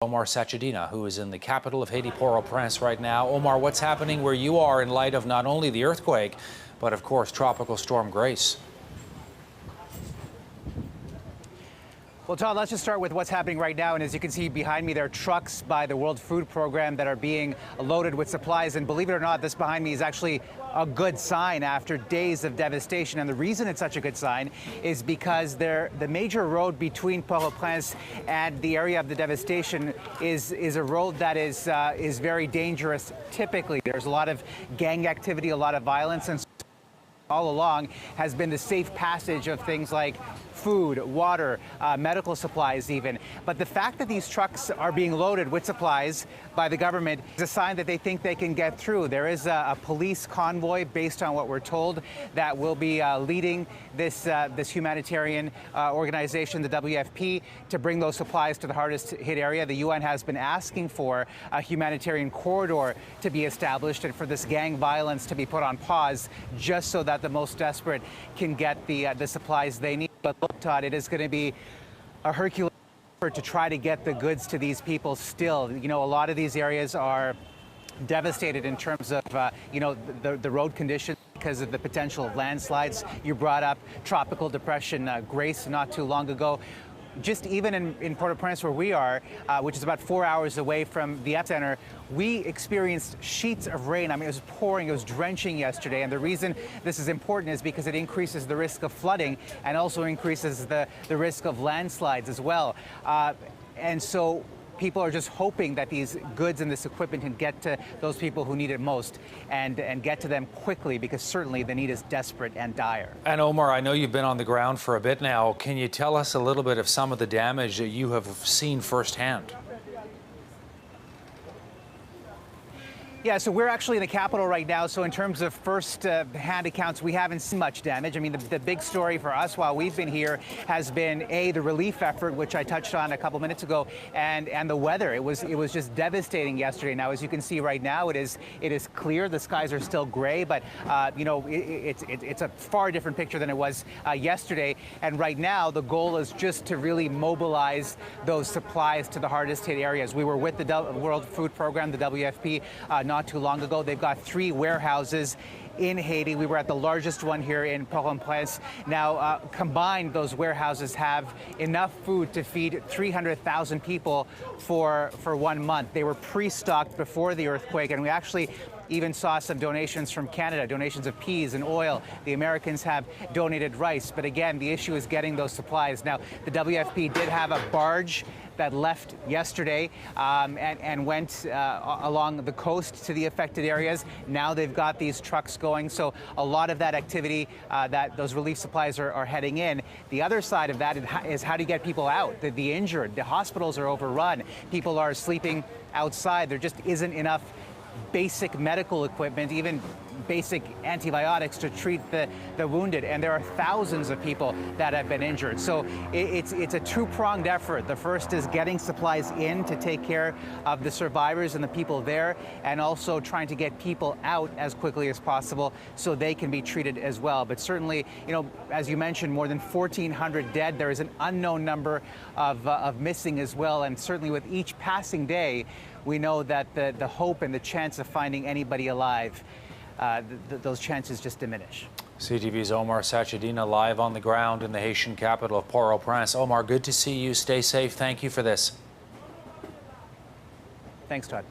Omar Sachedina, who is in the capital of Haiti, Port-au-Prince, right now. Omar, what's happening where you are in light of not only the earthquake, but of course, Tropical Storm Grace? Well, Todd, let's just start with what's happening right now. And as you can see behind me, there are trucks by the World Food Program that are being loaded with supplies. And believe it or not, this behind me is actually a good sign after days of devastation. And the reason it's such a good sign is because the major road between Port-au-Prince and the area of the devastation is a road that is very dangerous. Typically, there's a lot of gang activity, a lot of violence, and all along has been the safe passage of things like food, water, medical supplies even. But the fact that these trucks are being loaded with supplies by the government is a sign that they think they can get through. There is a police convoy, based on what we're told, that will be leading this humanitarian organization, the WFP, to bring those supplies to the hardest hit area. The UN has been asking for a humanitarian corridor to be established and for this gang violence to be put on pause, just so that the most desperate can get the supplies they need. But look, Todd, it is going to be a Herculean effort to try to get the goods to these people still. You know, a lot of these areas are devastated in terms of, the road conditions because of the potential of landslides. You brought up tropical depression Grace not too long ago. Just even in Port-au-Prince, where we are, which is about 4 hours away from the epicenter, we experienced sheets of rain. I mean, it was pouring, it was drenching yesterday. And the reason this is important is because it increases the risk of flooding and also increases the risk of landslides as well. And so people are just hoping that these goods and this equipment can get to those people who need it most and get to them quickly, because certainly the need is desperate and dire. And Omar, I know you've been on the ground for a bit now. Can you tell us a little bit of some of the damage that you have seen firsthand? Yeah, so we're actually in the capital right now. So in terms of first-hand accounts, we haven't seen much damage. I mean, the big story for us while we've been here has been, the relief effort, which I touched on a couple minutes ago, and the weather. It was just devastating yesterday. Now, as you can see right now, it is clear. The skies are still gray, but it's a far different picture than it was yesterday. And right now, the goal is just to really mobilize those supplies to the hardest hit areas. We were with the World Food Program, the WFP, not too long ago. They've got 3 warehouses in Haiti. We were at the largest one here in Port-au-Prince. Now, combined, those warehouses have enough food to feed 300,000 people for 1 month. They were pre-stocked before the earthquake, and we actually even saw some donations from Canada, donations of peas and oil. The Americans have donated rice. But again, the issue is getting those supplies. Now, the WFP did have a barge that left yesterday and went along the coast to the affected areas. Now they've got these trucks going. So a lot of that activity, that those relief supplies are heading in. The other side of that is how to get people out, the injured. The hospitals are overrun. People are sleeping outside. There just isn't enough basic medical equipment, even basic antibiotics to treat the wounded, and there are thousands of people that have been injured. So it's a two-pronged effort. The first is getting supplies in to take care of the survivors and the people there, and also trying to get people out as quickly as possible so they can be treated as well. But certainly, as you mentioned, more than 1,400 dead. There is an unknown number of missing as well, and certainly with each passing day, we know that the hope and the chance of finding anybody alive, those chances just diminish. CTV's Omar Sachedina live on the ground in the Haitian capital of Port-au-Prince. Omar, good to see you. Stay safe. Thank you for this. Thanks, Todd.